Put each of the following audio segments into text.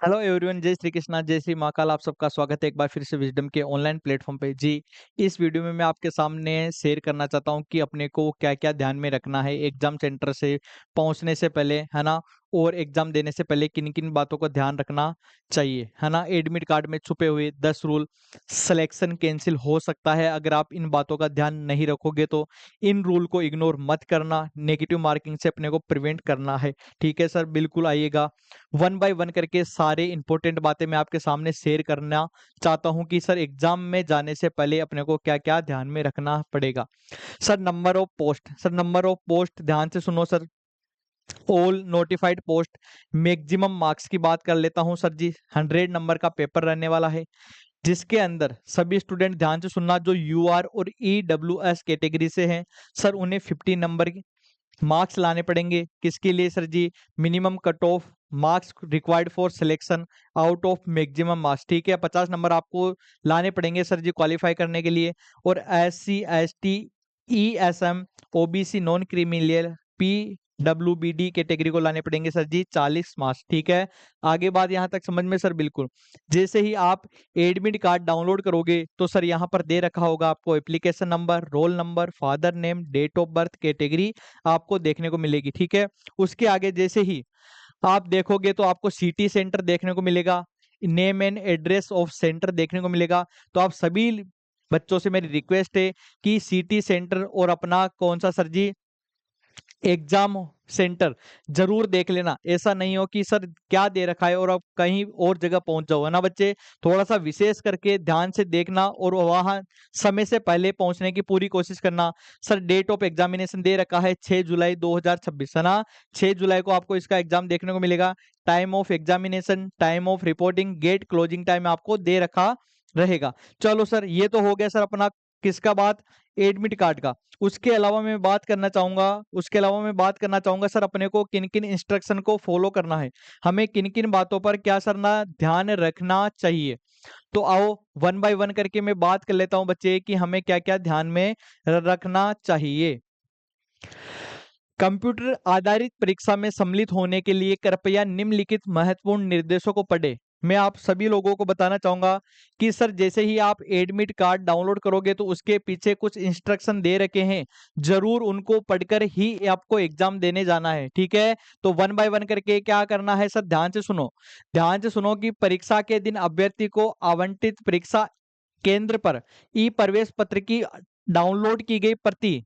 Hello everyone, जय श्री कृष्णा, जय श्री महाकाल। आप सबका स्वागत है एक बार फिर से विजडम के ऑनलाइन प्लेटफॉर्म पे। जी, इस वीडियो में मैं आपके सामने शेयर करना चाहता हूँ कि अपने को क्या-क्या ध्यान में रखना है एग्जाम सेंटर से पहुँचने से पहले, है ना? और एग्जाम देने से पहले किन-किन बातों का ध्यान रखना चाहिए, है ना? एडमिट कार्ड में छुपे हुए 10 रूल, सिलेक्शन कैंसल हो सकता है अगर आप इन बातों का ध्यान नहीं रखोगे तो। इन रूल को इग्नोर मत करना, नेगेटिव मार्किंग से अपने को प्रिवेंट करना है। ठीक है सर, बिल्कुल आइएगा। वन बाय वन करके सारे इंपॉर्टेंट बातें मैं आपके सामने शेयर करना चाहता हूं कि सर एग्जाम में जाने से पहले अपने को क्या क्या ध्यान में रखना पड़ेगा। सर नंबर ऑफ पोस्ट ध्यान से सुनो sir. All notified post, maximum marks की बात कर लेता हूं सर जी। 100 नंबर का पेपर रहने वाला है, जिसके अंदर सभी स्टूडेंट ध्यान से सुनना जो यूआर और ईडब्ल्यूएस कैटेगरी से हैं, सर उन्हें 50 नंबर मार्क्स लाने पड़ेंगे। किसके लिए sir ji? Minimum cut off marks required for selection out of maximum marks. ठीक है, 50 नंबर आपको लाने पड़ेंगे सर जी क्वालिफाई करने के लिए। और SC ST ESM OBC non criminal PWBD category को लाने पड़ेंगे सर जी 40 मार्क्स। ठीक है, आगे बात यहाँ तक समझ में सर? बिल्कुल। जैसे ही आप एडमिट कार्ड डाउनलोड करोगे तो सर यहाँ पर दे रखा होगा आपको application number, roll number, father name, date of birth, category आपको देखने को मिलेगी। ठीक है, उसके आगे जैसे ही आप देखोगे तो आपको सिटी सेंटर देखने को मिलेगा, name and address of centre देखने को मिलेगा। तो आप सभी बच्चों से मेरी रिक्वेस्ट है कि सिटी सेंटर और अपना कौन सा सर जी एग्जाम सेंटर जरूर देख लेना। ऐसा नहीं हो कि सर क्या दे रखा है और आप कहीं और जगह पहुंच जाओ, है ना बच्चे? थोड़ा सा विशेष करके ध्यान से देखना और वहां समय से पहले पहुंचने की पूरी कोशिश करना। सर डेट ऑफ एग्जामिनेशन दे रखा है 6 जुलाई 2026, है ना? 6 जुलाई को आपको इसका एग्जाम देखने को मिलेगा। Time of examination, time of reporting, gate closing time आपको दे रखा रहेगा। चलो सर, ये तो हो गया सर अपना किसका बात? एडमिट कार्ड का। उसके अलावा मैं बात करना चाहूंगा सर अपने को किन किन इंस्ट्रक्शन को फॉलो करना है, हमें किन किन बातों पर क्या सर ना ध्यान रखना चाहिए। तो आओ वन बाय वन करके मैं बात कर लेता हूं बच्चे कि हमें क्या क्या ध्यान में रखना चाहिए। कंप्यूटर आधारित परीक्षा में सम्मिलित होने के लिए कृपया निम्नलिखित महत्वपूर्ण निर्देशों को पढ़ें। मैं आप सभी लोगों को बताना चाहूंगा कि सर जैसे ही आप एडमिट कार्ड डाउनलोड करोगे तो उसके पीछे कुछ इंस्ट्रक्शन दे रखे हैं, जरूर उनको पढ़कर ही आपको एग्जाम देने जाना है। ठीक है, तो वन बाय वन करके क्या करना है सर? ध्यान से सुनो कि परीक्षा के दिन अभ्यर्थी को आवंटित परीक्षा केंद्र पर ई प्रवेश पत्र की डाउनलोड की गई प्रति,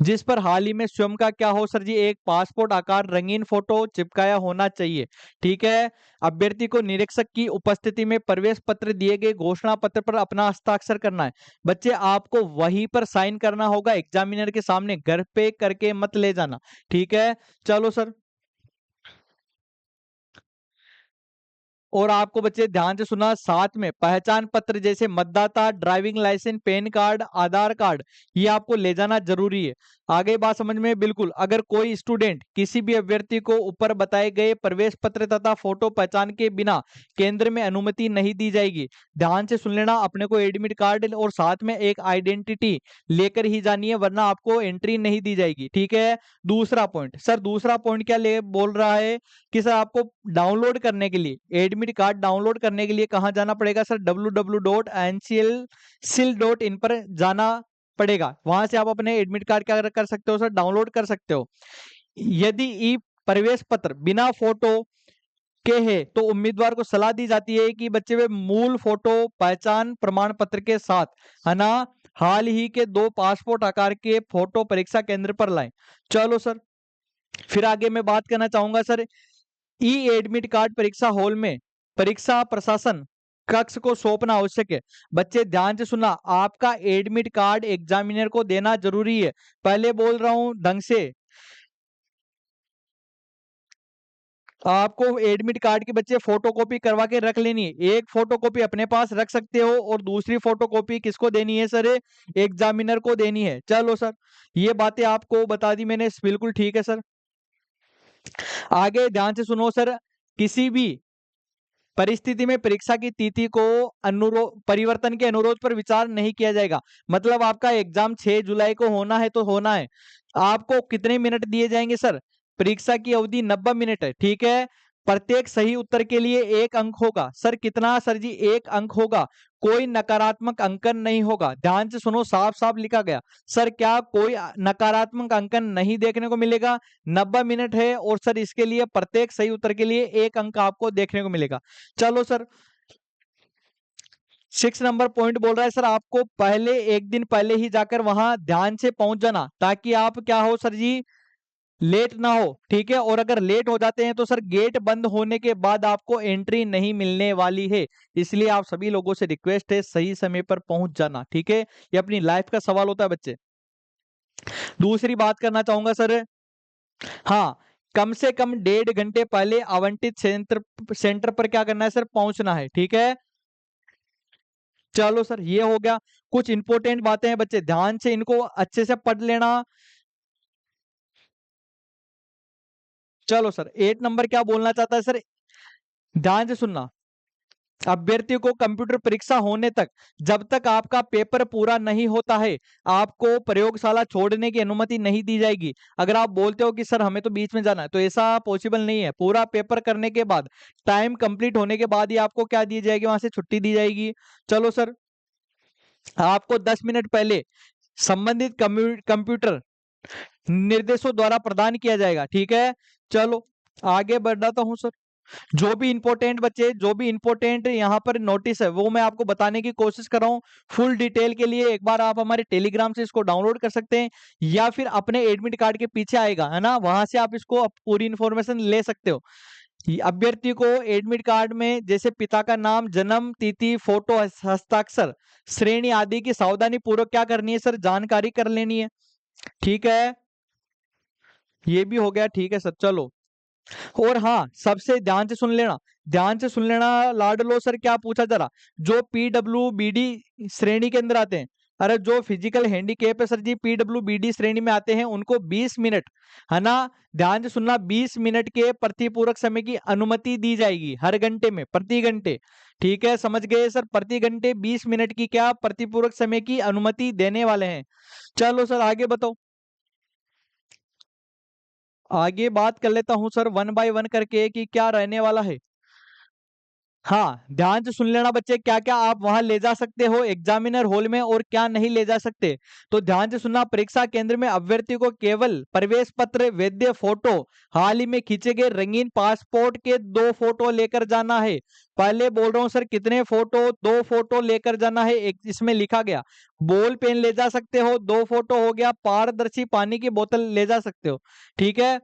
जिस पर हाल ही में स्वयं का क्या हो सर जी? एक पासपोर्ट आकार रंगीन फोटो चिपकाया होना चाहिए। ठीक है, अभ्यर्थी को निरीक्षक की उपस्थिति में प्रवेश पत्र दिए गए घोषणा पत्र पर अपना हस्ताक्षर करना है। बच्चे आपको वहीं पर साइन करना होगा, एग्जामिनर के सामने, घर पे करके मत ले जाना। ठीक है, चलो सर। और आपको बच्चे ध्यान से सुना, साथ में पहचान पत्र जैसे मतदाता, ड्राइविंग लाइसेंस, पैन कार्ड, आधार कार्ड, ये आपको ले जाना जरूरी है। आगे बात समझ में? बिल्कुल। अगर कोई स्टूडेंट किसी भी अभ्यर्थी को ऊपर बताए गए प्रवेश पत्र तथा फोटो पहचान के बिना केंद्र में अनुमति नहीं दी जाएगी। ध्यान से सुन लेना, अपने को एडमिट कार्ड और साथ में एक आइडेंटिटी लेकर ही जानी है, वरना आपको एंट्री नहीं दी जाएगी। ठीक है, दूसरा पॉइंट सर, दूसरा पॉइंट क्या ले बोल रहा है कि सर आपको डाउनलोड करने के लिए, एडमिट कार्ड डाउनलोड करने के लिए कहाँ जाना पड़ेगा सर? www.nclsil.in पर जाना पड़ेगा। वहां से आप अपने एडमिट कार्ड क्या कर सकते हो सर? डाउनलोड कर सकते हो। यदि ई प्रवेश पत्र बिना फोटो के है तो उम्मीदवार को सलाह दी जाती है कि बच्चे वे मूल फोटो पहचान प्रमाण पत्र के साथ, है ना, हाल ही के 2 पासपोर्ट आकार के फोटो परीक्षा केंद्र पर लाएं। चलो सर, फिर आगे मैं बात करना चाहूंगा सर, ई एडमिट कार्ड परीक्षा हॉल में परीक्षा प्रशासन कक्ष को सौंपना आवश्यक है। बच्चे ध्यान से सुनना, आपका एडमिट कार्ड एग्जामिनर को देना जरूरी है। पहले बोल रहा हूं ढंग से, आपको एडमिट कार्ड की बच्चे फोटोकॉपी करवा के रख लेनी है। एक फोटोकॉपी अपने पास रख सकते हो और दूसरी फोटोकॉपी किसको देनी है सर? एग्जामिनर को देनी है। चलो सर, ये बातें आपको बता दी मैंने, बिल्कुल ठीक है सर। आगे ध्यान से सुनो सर, किसी भी परिस्थिति में परीक्षा की तिथि को अनुरोध परिवर्तन के अनुरोध पर विचार नहीं किया जाएगा। मतलब आपका एग्जाम 6 जुलाई को होना है तो होना है। आपको कितने मिनट दिए जाएंगे सर? परीक्षा की अवधि 90 मिनट है। ठीक है, प्रत्येक सही उत्तर के लिए 1 अंक होगा। सर कितना सर जी? 1 अंक होगा। कोई नकारात्मक अंकन नहीं होगा। ध्यान से सुनो, साफ-साफ लिखा गया। सर क्या कोई नकारात्मक अंकन नहीं देखने को मिलेगा? 90 मिनट है और सर इसके लिए प्रत्येक सही उत्तर के लिए 1 अंक आपको देखने को मिलेगा। चलो सर 6 नंबर पॉइंट बोल रहा है सर आपको पहले 1 दिन पहले ही जाकर वहां ध्यान से पहुंच जाना, ताकि आप क्या हो सर जी, लेट ना हो। ठीक है, और अगर लेट हो जाते हैं तो सर गेट बंद होने के बाद आपको एंट्री नहीं मिलने वाली है। इसलिए आप सभी लोगों से रिक्वेस्ट है सही समय पर पहुंच जाना। ठीक है, ये अपनी लाइफ का सवाल होता है बच्चे। दूसरी बात करना चाहूंगा सर, हाँ, कम से कम 1.5 घंटे पहले आवंटित सेंटर सेंटर पर क्या करना है सर? पहुंचना है। ठीक है, चलो सर ये हो गया। कुछ इंपॉर्टेंट बातें हैं बच्चे, ध्यान से इनको अच्छे से पढ़ लेना। चलो सर 8 नंबर क्या बोलना चाहता है सर? ध्यान से सुनना। अभ्यर्थी को कंप्यूटर परीक्षा होने तक, जब तक आपका पेपर पूरा नहीं होता है, आपको प्रयोगशाला छोड़ने की अनुमति नहीं दी जाएगी। अगर आप बोलते हो कि सर हमें तो बीच में जाना है, तो ऐसा पॉसिबल नहीं है। पूरा पेपर करने के बाद, टाइम कंप्लीट होने के बाद ही आपको क्या दी जाएगी? वहां से छुट्टी दी जाएगी। चलो सर, आपको 10 मिनट पहले संबंधित कंप्यूटर निर्देशों द्वारा प्रदान किया जाएगा। ठीक है, चलो आगे बढ़ाता हूं सर। जो भी इंपॉर्टेंट बच्चे, जो भी इंपॉर्टेंट यहाँ पर नोटिस है वो मैं आपको बताने की कोशिश कर रहा हूँ। फुल डिटेल के लिए एक बार आप हमारे टेलीग्राम से इसको डाउनलोड कर सकते हैं, या फिर अपने एडमिट कार्ड के पीछे आएगा है ना, वहां से आप इसको पूरी इंफॉर्मेशन ले सकते हो। अभ्यर्थी को एडमिट कार्ड में जैसे पिता का नाम, जन्म तिथि, फोटो, हस्ताक्षर, श्रेणी आदि की सावधानी पूर्वक क्या करनी है सर? जानकारी कर लेनी है। ठीक है, ये भी हो गया। ठीक है सर, चलो। और हाँ, सबसे ध्यान से सुन लेना, ध्यान से सुन लेना लाडलो सर, क्या पूछा जरा? जो पीडब्ल्यूबीडी श्रेणी के अंदर आते हैं, अरे जो फिजिकल हैंडीकैप है सर जी, पीडब्ल्यूबीडी श्रेणी में आते हैं, उनको 20 मिनट, है ना, ध्यान से सुनना, 20 मिनट के प्रतिपूरक समय की अनुमति दी जाएगी हर घंटे में, प्रति घंटे। ठीक है, समझ गए सर? प्रति घंटे 20 मिनट की क्या प्रतिपूरक समय की अनुमति देने वाले हैं। चलो सर आगे बताओ। आगे बात कर लेता हूं सर 1 बाय 1 करके कि क्या रहने वाला है। हाँ, ध्यान से सुन लेना बच्चे, क्या क्या आप वहां ले जा सकते हो एग्जामिनर हॉल में और क्या नहीं ले जा सकते। तो ध्यान से सुनना, परीक्षा केंद्र में अभ्यर्थी को केवल प्रवेश पत्र, वैध फोटो, हाल ही में खींचे गए रंगीन पासपोर्ट के 2 फोटो लेकर जाना है। पहले बोल रहा हूँ सर, कितने फोटो? 2 फोटो लेकर जाना है। एक इसमें लिखा गया, बॉल पेन ले जा सकते हो, 2 फोटो हो गया, पारदर्शी पानी की बोतल ले जा सकते हो। ठीक है,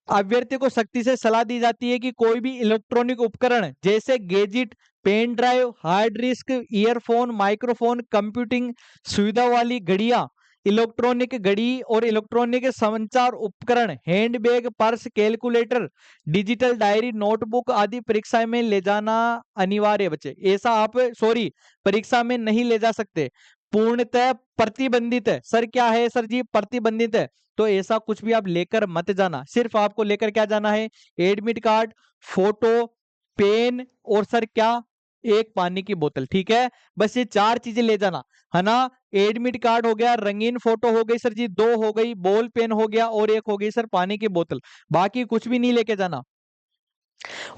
अभ्यर्थी को सख्ती से सलाह दी जाती है कि कोई भी इलेक्ट्रॉनिक उपकरण जैसे gadget, pen drive, hard disk, earphone, microphone, computing सुविधा वाली घड़ियां, इलेक्ट्रॉनिक घड़ी और इलेक्ट्रॉनिक संचार उपकरण, handbag, purse, calculator, digital diary, notebook आदि परीक्षा में ले जाना अनिवार्य है बच्चे। ऐसा आप सॉरी, परीक्षा में नहीं ले जा सकते, पूर्णतः प्रतिबंधित है। सर क्या है सर जी? प्रतिबंधित है। तो ऐसा कुछ भी आप लेकर मत जाना, सिर्फ आपको लेकर क्या जाना है? एडमिट कार्ड, फोटो, पेन और सर क्या? एक पानी की बोतल। ठीक है, बस ये 4 चीजें ले जाना, है ना। एडमिट कार्ड हो गया, रंगीन फोटो हो गई सर जी, 2 हो गई, बॉल पेन हो गया और एक हो गई सर पानी की बोतल। बाकी कुछ भी नहीं लेके जाना।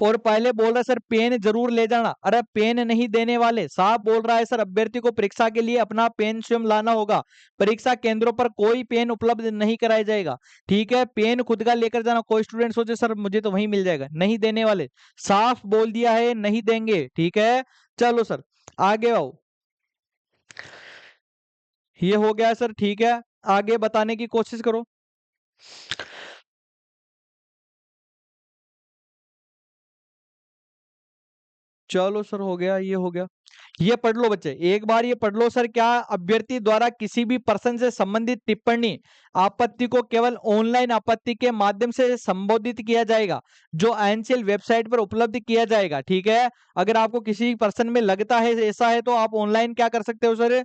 और पहले बोल रहा है सर पेन जरूर ले जाना, अरे पेन नहीं देने वाले, साहब बोल रहा है सर अभ्यर्थी को परीक्षा के लिए अपना पेन स्वयं लाना होगा। परीक्षा केंद्रों पर कोई पेन उपलब्ध नहीं कराया जाएगा। ठीक है, पेन खुद का लेकर जाना। कोई स्टूडेंट सोचे सर मुझे तो वहीं मिल जाएगा, नहीं देने वाले, साफ बोल दिया है नहीं देंगे। ठीक है, चलो सर आगे आओ। ये हो गया सर, ठीक है, आगे बताने की कोशिश करो। चलो सर हो गया, ये हो गया। ये पढ़ लो बच्चे, एक बार ये पढ़ लो सर, क्या अभ्यर्थी द्वारा किसी भी पर्सन से संबंधित टिप्पणी, आपत्ति को केवल ऑनलाइन आपत्ति के माध्यम से संबोधित किया जाएगा, जो एनसीएल वेबसाइट पर उपलब्ध किया जाएगा। ठीक है, अगर आपको किसी पर्सन में लगता है ऐसा है तो आप ऑनलाइन क्या कर सकते हो सर?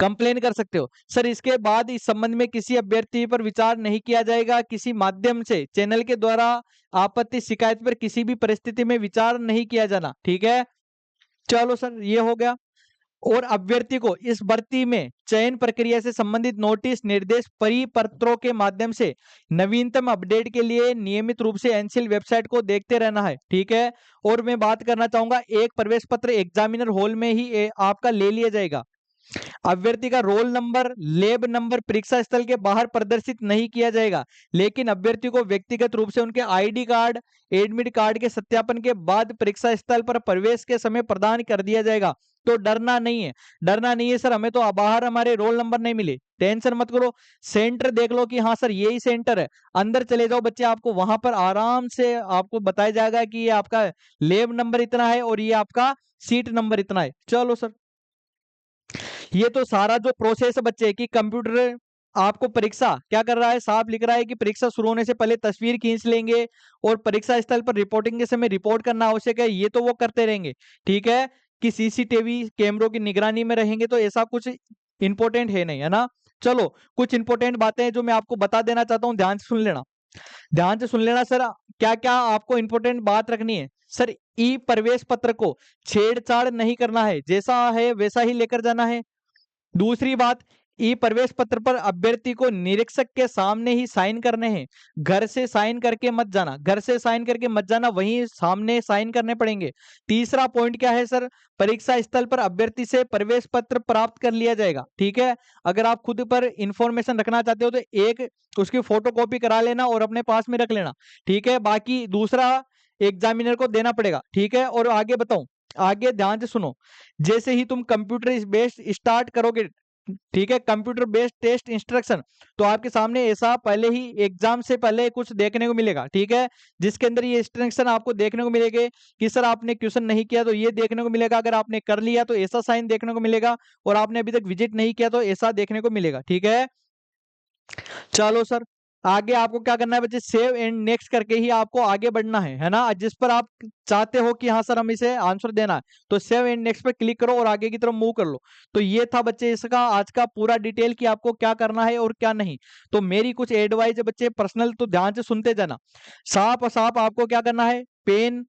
कंप्लेन कर सकते हो। सर इसके बाद इस संबंध में किसी अभ्यर्थी पर विचार नहीं किया जाएगा, किसी माध्यम से चैनल के द्वारा आपत्ति शिकायत पर किसी भी परिस्थिति में विचार नहीं किया जाना। ठीक है, चलो सर ये हो गया। और अभ्यर्थी को इस भर्ती में चयन प्रक्रिया से संबंधित नोटिस, निर्देश, परिपत्रों के माध्यम से नवीनतम अपडेट के लिए नियमित रूप से एनसीएल वेबसाइट को देखते रहना है। ठीक है। और मैं बात करना चाहूंगा, एक प्रवेश पत्र एग्जामिनर हॉल में ही आपका ले लिया जाएगा। अभ्यर्थी का रोल नंबर, लेब नंबर परीक्षा स्थल के बाहर प्रदर्शित नहीं किया जाएगा, लेकिन अभ्यर्थी को व्यक्तिगत रूप से उनके आईडी कार्ड, एडमिट कार्ड के सत्यापन के बाद परीक्षा स्थल पर प्रवेश के समय प्रदान कर दिया जाएगा। तो डरना नहीं है, डरना नहीं है सर, हमें तो बाहर हमारे रोल नंबर नहीं मिले, टेंशन मत करो। सेंटर देख लो कि हाँ सर यही सेंटर है, अंदर चले जाओ बच्चे, आपको वहां पर आराम से आपको बताया जाएगा कि ये आपका लेब नंबर इतना है और ये आपका सीट नंबर इतना है। चलो सर, ये तो सारा जो प्रोसेस है बच्चे कि कंप्यूटर आपको परीक्षा क्या कर रहा है, साफ लिख रहा है कि परीक्षा शुरू होने से पहले तस्वीर खींच लेंगे और परीक्षा स्थल पर रिपोर्टिंग के समय रिपोर्ट करना आवश्यक है, ये तो वो करते रहेंगे। ठीक है, कि सीसीटीवी कैमरों की निगरानी में रहेंगे, तो ऐसा कुछ इंपॉर्टेंट है नहीं, है ना। चलो, कुछ इंपॉर्टेंट बातें हैं जो मैं आपको बता देना चाहता हूँ, ध्यान से सुन लेना, ध्यान से सुन लेना सर। क्या क्या आपको इंपॉर्टेंट बात रखनी है सर, ई प्रवेश पत्र को छेड़छाड़ नहीं करना है, जैसा है वैसा ही लेकर जाना है। दूसरी बात, ई प्रवेश पत्र पर अभ्यर्थी को निरीक्षक के सामने ही साइन करने हैं, घर से साइन करके मत जाना, घर से साइन करके मत जाना, वहीं सामने साइन करने पड़ेंगे। तीसरा पॉइंट क्या है सर, परीक्षा स्थल पर अभ्यर्थी से प्रवेश पत्र प्राप्त कर लिया जाएगा। ठीक है, अगर आप खुद पर इंफॉर्मेशन रखना चाहते हो तो एक उसकी फोटो कॉपी करा लेना और अपने पास में रख लेना। ठीक है, बाकी दूसरा एग्जामिनर को देना पड़ेगा। ठीक है, और आगे बताऊं, आगे ध्यान से सुनो, जैसे ही तुम कंप्यूटर बेस्ड स्टार्ट करोगे, ठीक है, कंप्यूटर बेस्ड टेस्ट इंस्ट्रक्शन, तो आपके सामने ऐसा पहले ही एग्जाम से पहले कुछ देखने को मिलेगा। ठीक है, जिसके अंदर ये इंस्ट्रक्शन आपको देखने को मिलेंगे कि सर आपने क्वेश्चन नहीं किया तो ये देखने को मिलेगा, अगर आपने कर लिया तो ऐसा साइन देखने को मिलेगा, और आपने अभी तक विजिट नहीं किया तो ऐसा देखने को मिलेगा। ठीक है, चलो सर, आगे आपको क्या करना है बच्चे, सेव एंड नेक्स्ट करके ही आपको आगे बढ़ना है ना। जिस पर आप चाहते हो कि हाँ सर हम इसे आंसर देना है, तो सेव एंड नेक्स्ट पे क्लिक करो और आगे की तरफ मूव कर लो। तो ये था बच्चे इसका आज का पूरा डिटेल कि आपको क्या करना है और क्या नहीं। तो मेरी कुछ एडवाइस है बच्चे पर्सनल, तो ध्यान से सुनते जाना। साफ साफ आपको क्या करना है, पेन,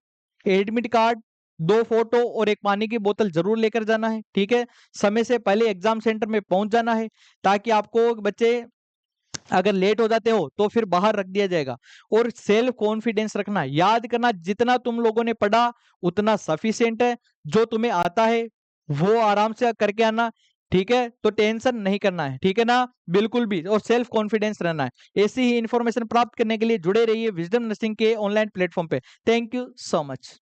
एडमिट कार्ड, 2 फोटो और एक पानी की बोतल जरूर लेकर जाना है। ठीक है, समय से पहले एग्जाम सेंटर में पहुंच जाना है, ताकि आपको बच्चे अगर लेट हो जाते हो तो फिर बाहर रख दिया जाएगा। और सेल्फ कॉन्फिडेंस रखना, याद करना जितना तुम लोगों ने पढ़ा उतना सफिशिएंट है, जो तुम्हें आता है वो आराम से करके आना। ठीक है, तो टेंशन नहीं करना है, ठीक है ना, बिल्कुल भी, और सेल्फ कॉन्फिडेंस रहना है। ऐसी ही इंफॉर्मेशन प्राप्त करने के लिए जुड़े रहिए विजडम नर्सिंग के ऑनलाइन प्लेटफॉर्म पे। Thank you so much.